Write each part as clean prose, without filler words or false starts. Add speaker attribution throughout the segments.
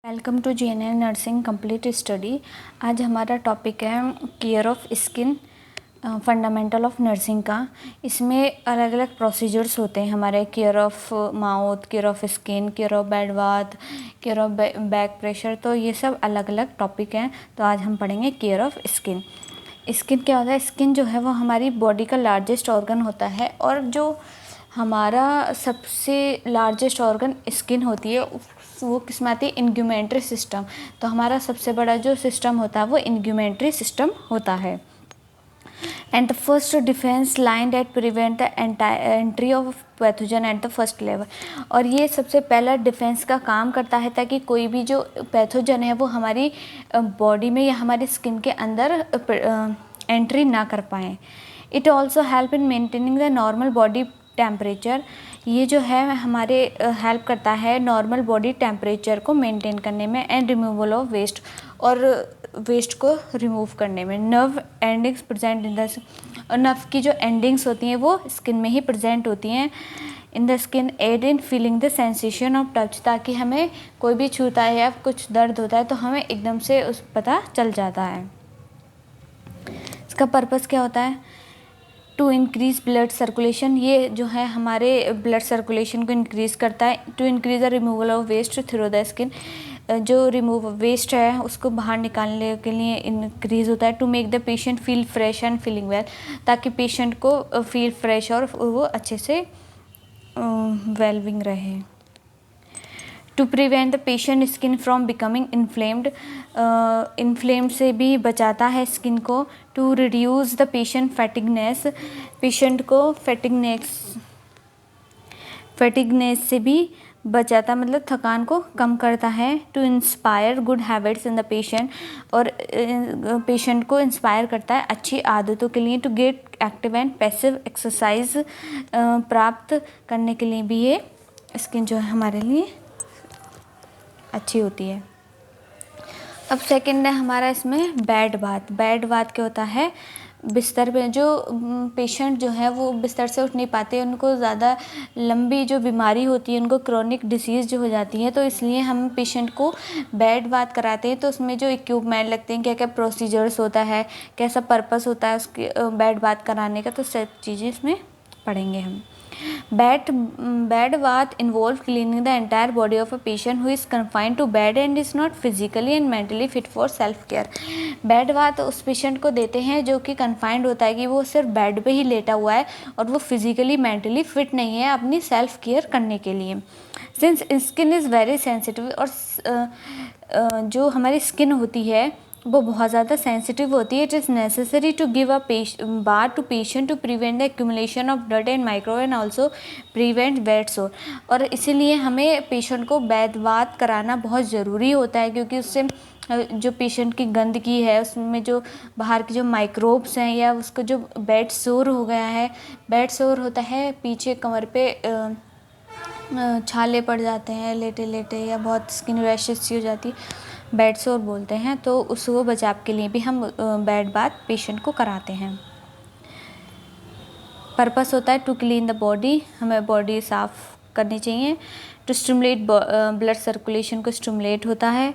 Speaker 1: Welcome to GNL nursing complete study. आज हमारा topic है care of skin, fundamental of nursing का। इसमें अलग अलग प्रोसीजर्स होते हैं हमारे, care of mouth, care of skin, care of bed bath, care of back pressure. तो ये सब अलग अलग टॉपिक हैं। तो आज हम पढ़ेंगे केयर ऑफ स्किन। स्किन क्या होता है? स्किन जो है वो हमारी बॉडी का लार्जेस्ट ऑर्गन होता है, और जो हमारा सबसे लार्जेस्ट ऑर्गन स्किन होती है वो किस में आती है? इंग्यूमेंट्री सिस्टम। तो हमारा सबसे बड़ा जो सिस्टम होता है वो इंग्यूमेंट्री सिस्टम होता है। And the first defence line that prevent the entry of pathogen at the first level. और ये सबसे पहला डिफेंस का काम करता है ताकि कोई भी जो पैथोजन है वो हमारी बॉडी में या हमारी स्किन के अंदर एंट्री ना कर पाए। It also help in maintaining the normal body temperature. ये जो है हमारे हेल्प करता है नॉर्मल बॉडी टेम्परेचर को मेंटेन करने में, एंड रिमूवल ऑफ वेस्ट, और वेस्ट को रिमूव करने में। Nerve endings present in the, और नर्व की जो एंडिंग्स होती हैं वो स्किन में ही प्रेजेंट होती हैं। In the skin aid in feeling the sensation of touch, ताकि हमें कोई भी छूता है या कुछ दर्द होता है तो हमें एकदम से उस पता चल जाता है। इसका पर्पस क्या होता है? To increase blood circulation. ये जो है हमारे ब्लड सर्कुलेशन को इंक्रीज़ करता है। To increase the removal of waste through the skin, जो रिमूव वेस्ट है उसको बाहर निकालने के लिए इंक्रीज़ होता है। To make the patient feel fresh and feeling well, ताकि पेशेंट को फील फ्रेश और वो अच्छे से वेलबिंग रहे। To prevent the patient skin from becoming inflamed, inflamed से भी बचाता है स्किन को। To reduce the patient fatigueness, patient को फैटिगनेस से भी बचाता, मतलब थकान को कम करता है। To inspire good habits in the patient, और पेशेंट को इंस्पायर करता है अच्छी आदतों के लिए। To get active and passive exercise, प्राप्त करने के लिए भी ये स्किन जो है हमारे लिए अच्छी होती है। अब सेकंड है हमारा इसमें बेड बाथ। बेड बाथ क्या होता है? बिस्तर पे जो पेशेंट जो है वो बिस्तर से उठ नहीं पाते, उनको ज़्यादा लंबी जो बीमारी होती है, उनको क्रोनिक डिसीज़ जो हो जाती है, तो इसलिए हम पेशेंट को बेड बाथ कराते हैं। तो उसमें जो इक्विपमेंट लगते हैं, क्या क्या प्रोसीजर्स होता है, कैसा पर्पस होता है उसके बेड बाथ कराने का, तो सब चीज़ें इसमें पढ़ेंगे हम। Bed bath involve cleaning the entire body of a patient who is confined to bed and is not physically and mentally fit for self care. Bed bath उस पेशेंट को देते हैं जो कि कन्फाइंड होता है, कि वो सिर्फ बेड पे ही लेटा हुआ है और वो फिजिकली मेंटली फिट नहीं है अपनी सेल्फ केयर करने के लिए। Since skin is very sensitive, और जो हमारी स्किन होती है वो बहुत ज़्यादा सेंसिटिव होती है। It is necessary to give a bath to patient to prevent the accumulation of dirt and micro and also prevent wet sore. और इसीलिए हमें पेशेंट को बेड बाथ कराना बहुत ज़रूरी होता है, क्योंकि उससे जो पेशेंट की गंदगी है, उसमें जो बाहर के जो माइक्रोब्स हैं, या उसको जो बेड सोर हो गया है, बेड सोर होता है पीछे कमर पे छाले पड़ जाते हैं लेटे लेटे, या बहुत स्किन रैशेस सी हो जाती है, बेड सोर बोलते हैं। तो उसको बचाव के लिए भी हम बेड बाथ पेशेंट को कराते हैं। पर्पस होता है टू क्लीन द बॉडी, हमें बॉडी साफ़ करनी चाहिए। टू स्टिमुलेट ब्लड सर्कुलेशन को स्टिमुलेट होता है।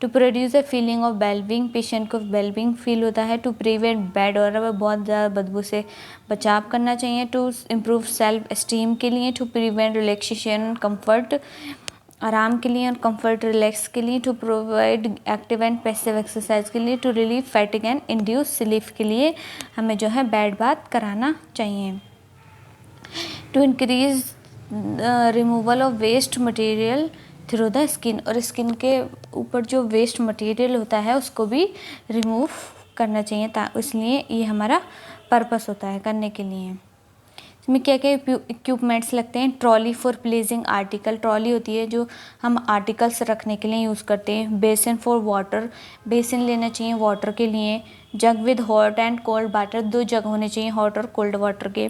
Speaker 1: To produce a feeling of wellbeing, patient को वेलबिंग फील होता है। टू प्रिवेंट बैड और बहुत ज़्यादा बदबू से बचाव करना चाहिए। टू इम्प्रूव सेल्फ एस्टीम के लिए। टू प्रिवेंट रिलैक्सेशन कंफर्ट, आराम के लिए और कंफर्ट रिलैक्स के लिए। To provide active and passive exercise के लिए। To relieve fatigue and induce sleep के लिए हमें जो है बेड बाथ कराना चाहिए। To increase removal of waste material through the skin, और स्किन के ऊपर जो वेस्ट मटेरियल होता है उसको भी रिमूव करना चाहिए, इसलिए ये हमारा पर्पस होता है करने के लिए। इसमें क्या क्या इक्विपमेंट्स लगते हैं? Trolley for placing article, trolley होती है जो हम आर्टिकल्स रखने के लिए यूज़ करते हैं। बेसिन फॉर वाटर, बेसिन लेना चाहिए वाटर के लिए। Jug with hot and cold water, 2 jug होने चाहिए हॉट और कोल्ड वाटर के।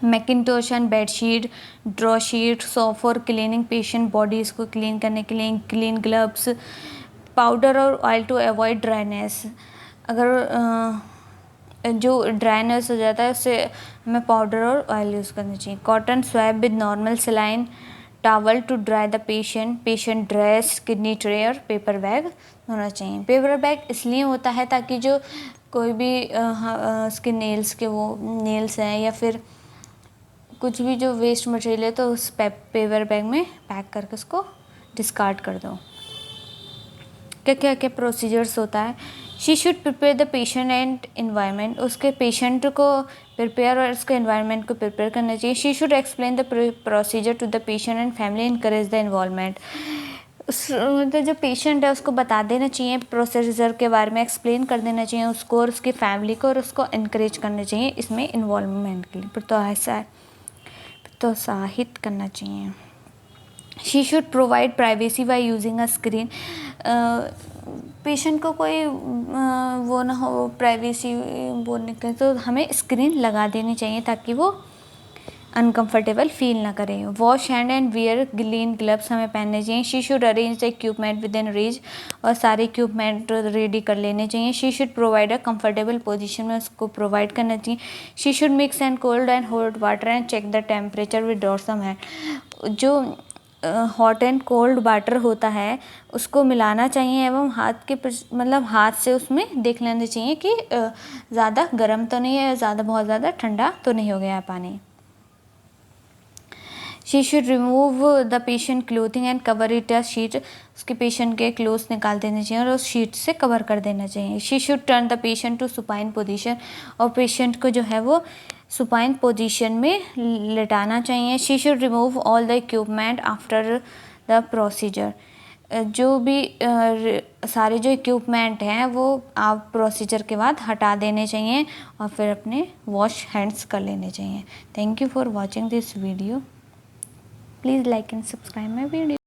Speaker 1: Mackintosh and bedsheet, draw sheet, soft for cleaning patient body, इसको क्लीन करने के लिए। क्लीन ग्लव्स, पाउडर और ऑयल टू अवॉइड ड्राइनेस, अगर जो ड्राइनेस हो जाता है उससे हमें पाउडर और ऑयल यूज़ करना चाहिए। Cotton swab with normal saline, towel to dry the patient dress, kidney tray और पेपर बैग होना चाहिए। पेपर बैग इसलिए होता है ताकि जो कोई भी उसके नेल्स हैं या फिर कुछ भी जो वेस्ट मटेरियल है तो उस पेपर बैग में पैक करके उसको डिस्कार्ड कर दो। क्या क्या प्रोसीजर्स होता है। She should prepare the patient and environment, उसके पेशेंट को प्रिपेयर और उसके इन्वायरमेंट को प्रिपेयर करना चाहिए। She should explain the procedure to the patient and family, encourage the involvement, मतलब जो पेशेंट है उसको बता देना चाहिए, प्रोसीजर के बारे में एक्सप्लेन कर देना चाहिए उसको और उसकी फैमिली को, और उसको इनकरेज करना चाहिए इसमें इन्वॉल्वमेंट के लिए, प्रोत्साहित करना चाहिए। She should provide privacy by using a screen, patient को कोई वो ना हो प्राइवेसी बोलने का, तो हमें स्क्रीन लगा देनी चाहिए ताकि वो अनकंफर्टेबल फील ना करें। Wash hand and wear clean gloves हमें पहनने चाहिए। She should arrange the equipment within reach, और सारे इक्विपमेंट रेडी कर लेने चाहिए। She should provide a comfortable position में उसको प्रोवाइड करना चाहिए। She should mix and cold and hot water and check the temperature with dorsum hand, जो हॉट एंड कोल्ड वाटर होता है उसको मिलाना चाहिए एवं हाथ से उसमें देख लेना चाहिए कि ज़्यादा गर्म तो नहीं है, बहुत ज़्यादा ठंडा तो नहीं हो गया है पानी। She should remove the patient clothing and cover it a sheet, उसके पेशेंट के क्लोथ्स निकाल देने चाहिए और उस शीट से कवर कर देना चाहिए। She should turn the patient to supine position, और पेशेंट को जो है वो सुपाइन पोजीशन में लेटाना चाहिए। She should remove all the equipment after the procedure, जो भी सारे जो इक्विपमेंट हैं वो आप प्रोसीजर के बाद हटा देने चाहिए और फिर अपने वॉश हैंड्स कर लेने चाहिए। Thank you for watching this video. Please like and subscribe my video.